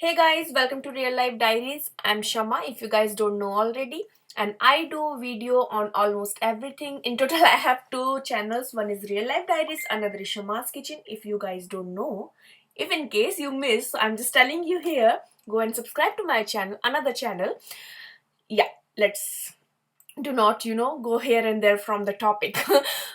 Hey guys, welcome to Real Life Diaries. I'm Shama, if you guys don't know already, and I do video on almost everything. In total, I have two channels. One is Real Life Diaries, another is Shama's Kitchen. If you guys don't know, if in case you miss, I'm just telling you here, go and subscribe to my channel, another channel. Yeah, let's do not go here and there from the topic.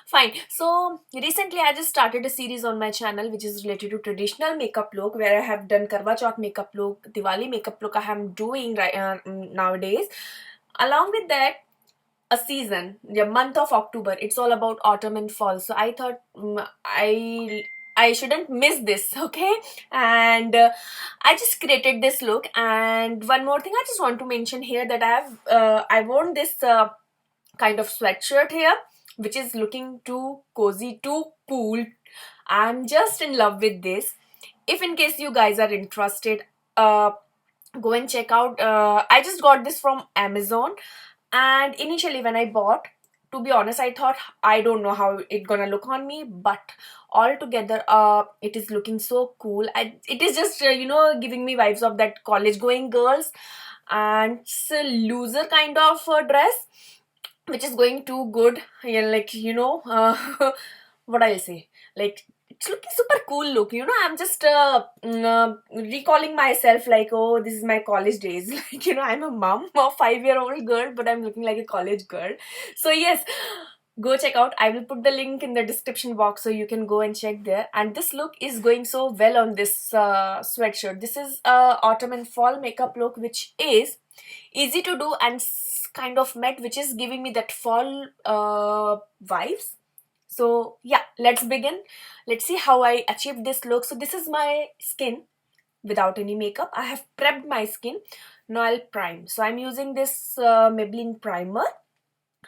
Fine. So recently I just started a series on my channel which is related to traditional makeup look, where I have done Karwa Chauth makeup look, Diwali makeup look I am doing right nowadays. Along with that, a season, the month of October, it's all about autumn and fall. So I thought I shouldn't miss this. Okay. And I just created this look. And one more thing I just want to mention here, that I worn this kind of sweatshirt here, which is looking too cozy, too cool. I'm just in love with this. If in case you guys are interested, uh go and check out. I just got this from Amazon, and initially when I bought, to be honest, I thought I don't know how it gonna look on me, but altogether it is looking so cool. It is just giving me vibes of that college going girls, and it's a loser kind of dress which is going too good. Yeah, like what I'll say, like it's looking super cool look. I'm just recalling myself, like, oh, this is my college days. Like, I'm a mom of 5-year-old girl, but I'm looking like a college girl. So yes, go check out. I will put the link in the description box so you can go and check there. And this look is going so well on this sweatshirt. This is autumn and fall makeup look, which is easy to do and kind of matte, which is giving me that fall vibes. So yeah, let's begin. Let's see how I achieved this look. So this is my skin without any makeup. I have prepped my skin. Now I'll prime. So I'm using this Maybelline primer.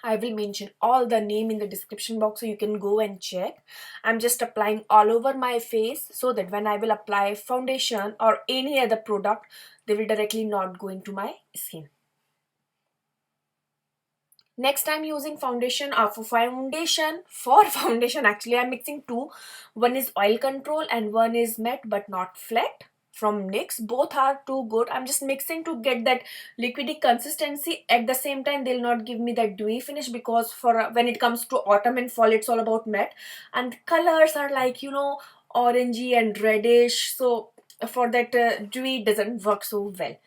I will mention all the name in the description box so you can go and check. I'm just applying all over my face so that when I will apply foundation or any other product, they will directly not go into my skin. Next, I'm using foundation. For foundation, actually I'm mixing two. One is oil control and one is matte but not flat from NYX. Both are too good. I'm just mixing to get that liquidy consistency. At the same time, they'll not give me that dewy finish, because for when it comes to autumn and fall, it's all about matte, and colors are like orangey and reddish. So for that dewy doesn't work so well.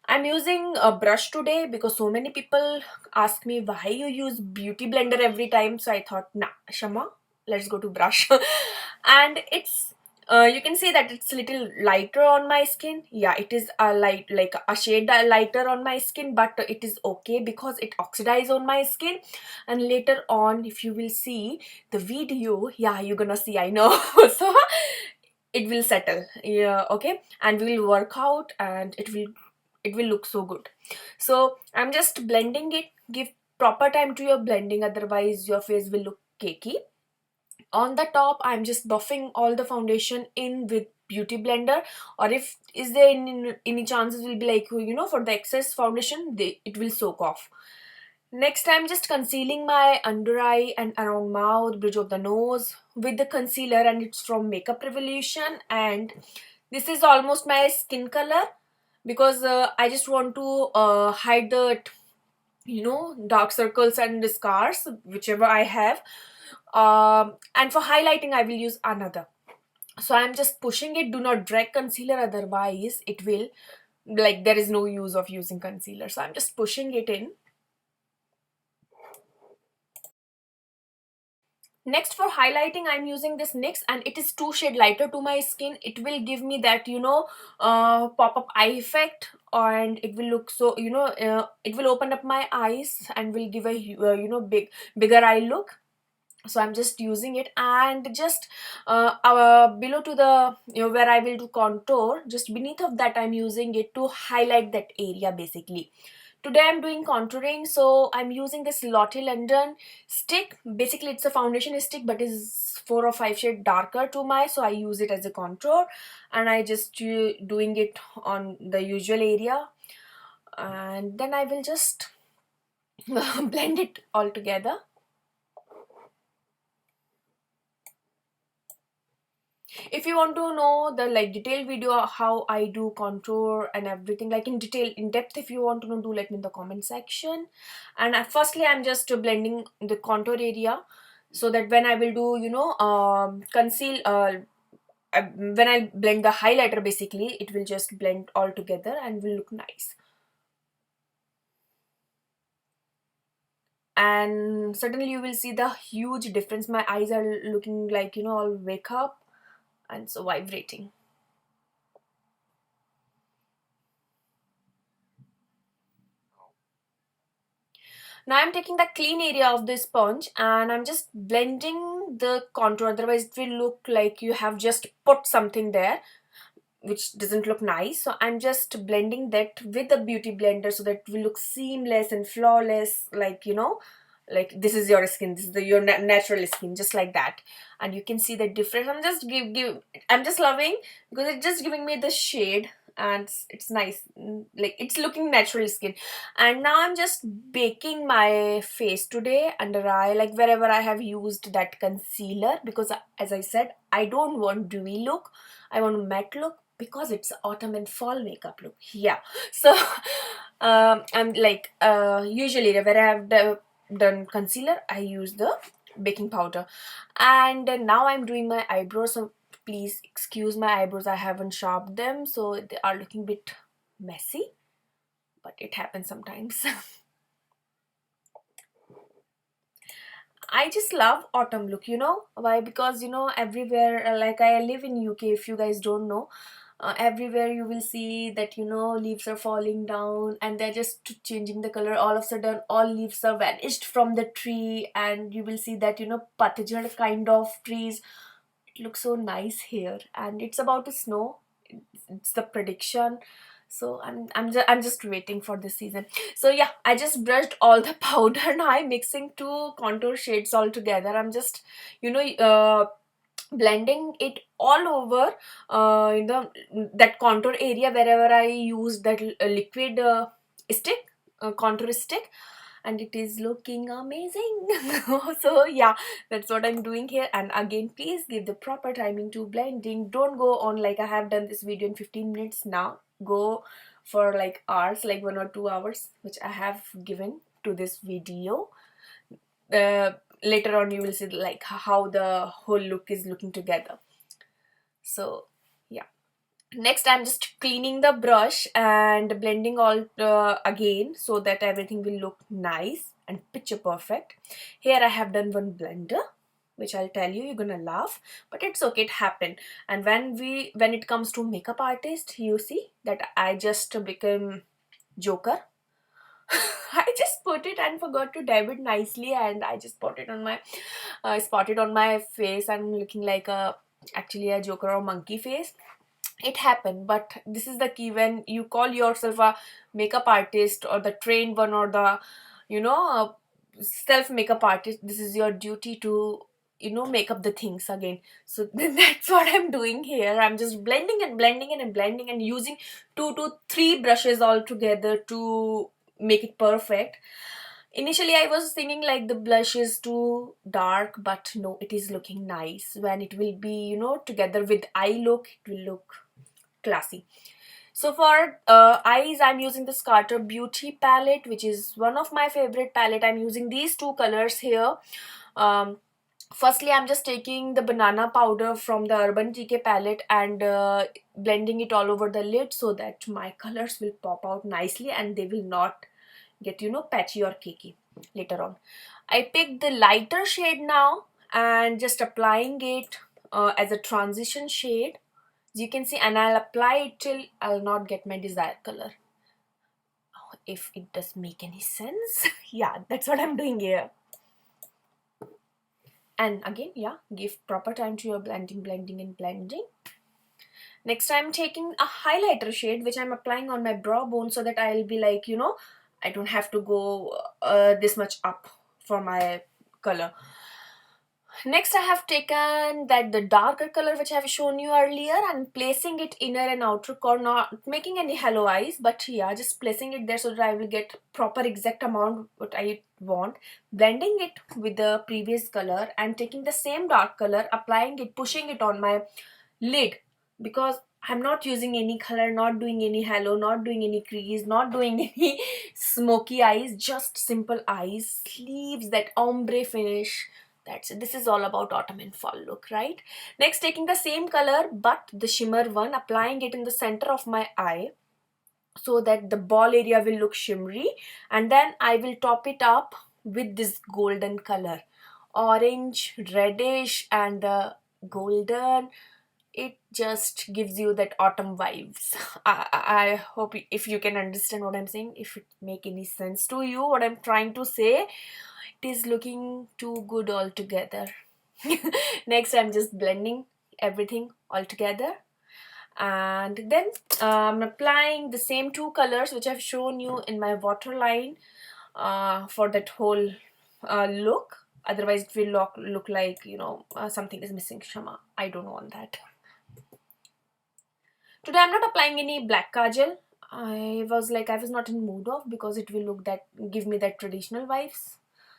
I'm using a brush today because so many people ask me why you use beauty blender every time. So I thought, nah, Shama, let's go to brush. And it's you can see that it's a little lighter on my skin. Yeah, it is a light, like a shade lighter on my skin, but it is okay because it oxidizes on my skin. And later on, if you will see the video, yeah, you're gonna see, I know. So it will settle. Yeah, okay, and we will work out, and it will look so good. So I'm just blending it. Give proper time to your blending, otherwise your face will look cakey. On the top, I'm just buffing all the foundation in with beauty blender, or if is there any chances will be like, for the excess foundation, it will soak off. Next, I'm just concealing my under eye and around mouth, bridge of the nose with the concealer, and it's from Makeup Revolution. And this is almost my skin color, because I just want to hide the dark circles and the scars, whichever I have. And for highlighting, I will use another. So I'm just pushing it. Do not drag concealer, otherwise it will, like, there is no use of using concealer. So I'm just pushing it in. Next, for highlighting, I'm using this NYX, and it is two shade lighter to my skin. It will give me that pop-up eye effect, and it will look so, it will open up my eyes and will give a bigger eye look. So I'm just using it, and just below to the where I will do contour, just beneath of that, I'm using it to highlight that area basically. Today I'm doing contouring, so I'm using this Lotte London stick. Basically it's a foundation stick, but is 4 or 5 shade darker to my, so I use it as a contour, and I just doing it on the usual area, and then I will just blend it all together. If you want to know the like detailed video how I do contour and everything, like in detail, in depth, if you want to know, do let me in the comment section. And firstly, I'm just blending the contour area so that when I will do, conceal, when I blend the highlighter, basically it will just blend all together and will look nice. And suddenly you will see the huge difference. My eyes are looking like, all wake up and so vibrating. Now I'm taking the clean area of the sponge and I'm just blending the contour, otherwise it will look like you have just put something there, which doesn't look nice. So I'm just blending that with the beauty blender so that it will look seamless and flawless, like, like this is your skin, this is your natural skin, just like that. And you can see the difference. I'm just loving, because it's just giving me the shade, and it's nice. Like, it's looking natural skin. And now I'm just baking my face today, under eye, like wherever I have used that concealer, because as I said, I don't want dewy look, I want a matte look, because it's autumn and fall makeup look. Yeah. So I'm like, usually where I have done concealer, I use the baking powder. And now I'm doing my eyebrows, so please excuse my eyebrows, I haven't sharpened them, so they are looking a bit messy, but it happens sometimes. I just love autumn look, why? Because everywhere, like I live in UK, if you guys don't know, everywhere you will see that leaves are falling down and they're just changing the color. All of a sudden all leaves are vanished from the tree, and you will see that patijhad kind of trees. It looks so nice here, and it's about to snow. It's the prediction. So I'm just waiting for this season. So yeah, I just brushed all the powder. Now I'm mixing two contour shades all together. I'm just you know blending it all over in the that contour area wherever I use that liquid stick, contour stick, and it is looking amazing. So yeah, that's what I'm doing here. And again, please give the proper timing to blending. Don't go on like I have done this video in 15 minutes. Now go for like hours, like 1 or 2 hours, which I have given to this video. uh, Later on you will see like how the whole look is looking together. So yeah, next I'm just cleaning the brush and blending all again, so that everything will look nice and picture perfect. Here I have done one blender, which I'll tell you, you're gonna laugh, but it's okay, it happened. And when it comes to makeup artist, you see that I just became Joker. I just put it and forgot to dab it nicely, and I just put it on my spot it on my face. I'm looking like a actually a Joker or monkey face. It happened, but this is the key. When you call yourself a makeup artist, or the trained one, or the self makeup artist, this is your duty to make up the things again. So that's what I'm doing here. I'm just blending and blending and blending and using 2 to 3 brushes all together to make it perfect. Initially I was thinking like the blush is too dark, but no, it is looking nice. When it will be together with eye look, it will look classy. So for eyes, I'm using this Carter Beauty palette, which is one of my favorite palette. I'm using these two colors here. Um, Firstly, I'm just taking the banana powder from the Urban Decay palette and blending it all over the lid, so that my colors will pop out nicely and they will not get patchy or cakey later on. I picked the lighter shade now and just applying it as a transition shade, as you can see, and I'll apply it till I'll not get my desired color. If it does make any sense. Yeah, that's what I'm doing here. And again, yeah, give proper time to your blending and blending. Next, I'm taking a highlighter shade which I'm applying on my brow bone, so that I'll be like, I don't have to go this much up for my color. Next, I have taken the darker color which I have shown you earlier, and placing it inner and outer corner, not making any hollow eyes, but yeah, just placing it there so that I will get proper exact amount what I want. Blending it with the previous color and taking the same dark color, applying it, pushing it on my lid, because I'm not using any color, not doing any halo, not doing any crease, not doing any smoky eyes, just simple eyes, sleeves, that ombre finish. That's it. This is all about autumn and fall look, right? Next, taking the same color but the shimmer one, applying it in the center of my eye so that the ball area will look shimmery, and then I will top it up with this golden color, orange, reddish, and the golden. It just gives you that autumn vibes. I hope if you can understand what I'm saying, if it make any sense to you what I'm trying to say. It is looking too good all together. Next, I'm just blending everything all together, and then I'm applying the same two colors which I've shown you in my waterline for that whole look. Otherwise it will look like, something is missing, Shama. I don't want that. Today I'm not applying any black kajal. I was not in mood of, because it will look that give me that traditional vibes.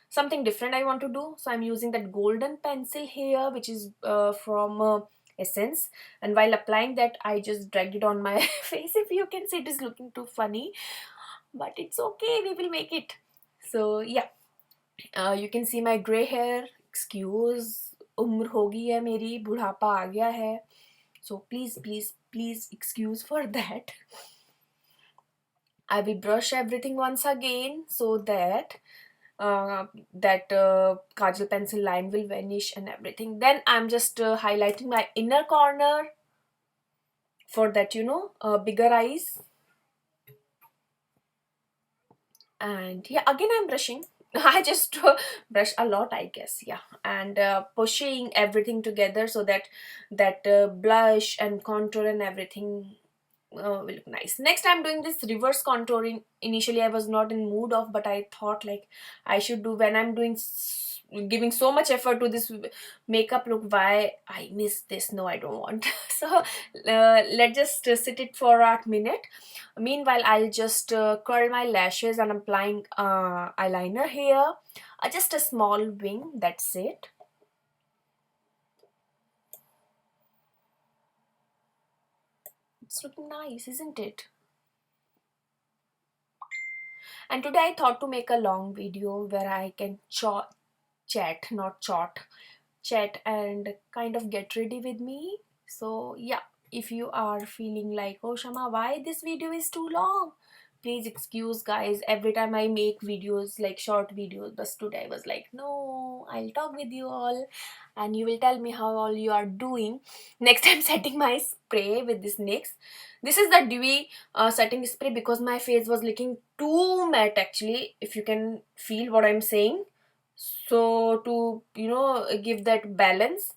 Something different I want to do. So I'm using that golden pencil here, which is from Essence. And while applying that, I just dragged it on my face. If you can see, it is looking too funny. But it's okay, we will make it. So yeah, you can see my grey hair. Excuse, उम्र हो गई है मेरी, बुढ़ापा आ गया है. So please excuse for that. I will brush everything once again so that kajal pencil line will vanish and everything. Then I'm just highlighting my inner corner for that, bigger eyes. And yeah, again I'm brushing. I just brush a lot, I guess. Yeah, and pushing everything together so that blush and contour and everything will look nice. Next, I'm doing this reverse contouring. Initially I was not in mood of, but I thought like I should do, when I'm doing giving so much effort to this makeup look, why I miss this. No, I don't want. So let's just sit it for a minute. Meanwhile, I'll just curl my lashes and applying eyeliner here. Just a small wing, that's it. It's looking nice, isn't it? And today I thought to make a long video where I can chat and kind of get ready with me. So yeah, if you are feeling like, oh Shama, why this video is too long, please excuse guys. Every time I make videos like short videos, but today I was like, no, I'll talk with you all and you will tell me how all you are doing. Next, I'm setting my spray with this NYX. This is the dewy setting spray because my face was looking too matte actually, if you can feel what I'm saying. So to give that balance.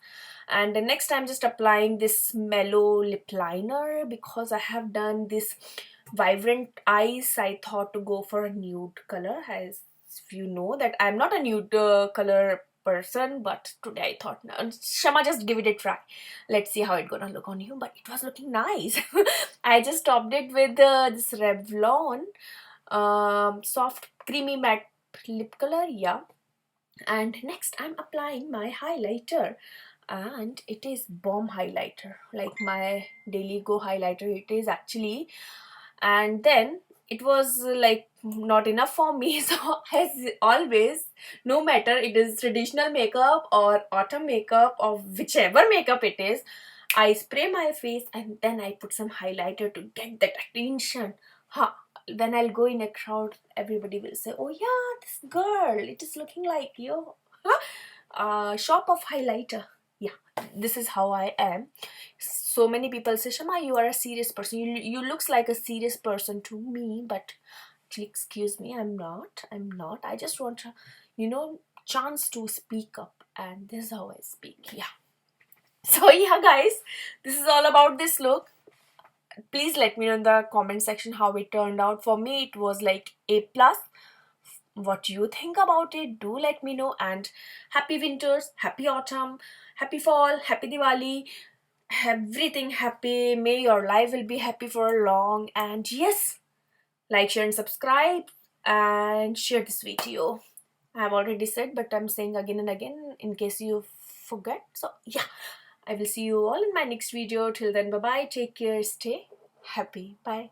And the next I'm just applying this mellow lip liner because I have done this vibrant eyes. I thought to go for a nude color, as you know that I'm not a nude color person, but today I thought, no, Shama, just give it a try, let's see how it's gonna look on you. But it was looking nice. I just topped it with this Revlon soft creamy matte lip color. Yeah. And next I'm applying my highlighter, and it is bomb highlighter, like my daily go highlighter it is actually. And then it was like not enough for me. So as always, no matter it is traditional makeup or autumn makeup or whichever makeup it is, I spray my face and then I put some highlighter to get that attention. Huh. When I'll go in a crowd, everybody will say, oh yeah, this girl, it is looking like you. Huh? Shop of highlighter. Yeah, this is how I am. So many people say, Shama, you are a serious person. You looks like a serious person to me, but actually, excuse me, I'm not. I just want a, chance to speak up, and this is how I speak. Yeah. So yeah, guys, this is all about this look. Please let me know in the comment section how it turned out. For me, it was like A plus. What you think about it, do let me know. And happy winters, happy autumn, happy fall, happy Diwali, everything happy. May your life will be happy for long. And yes, like, share and subscribe and share this video. I have already said, but I'm saying again and again in case you forget. So yeah, I will see you all in my next video. Till then, bye bye, take care, stay happy, bye.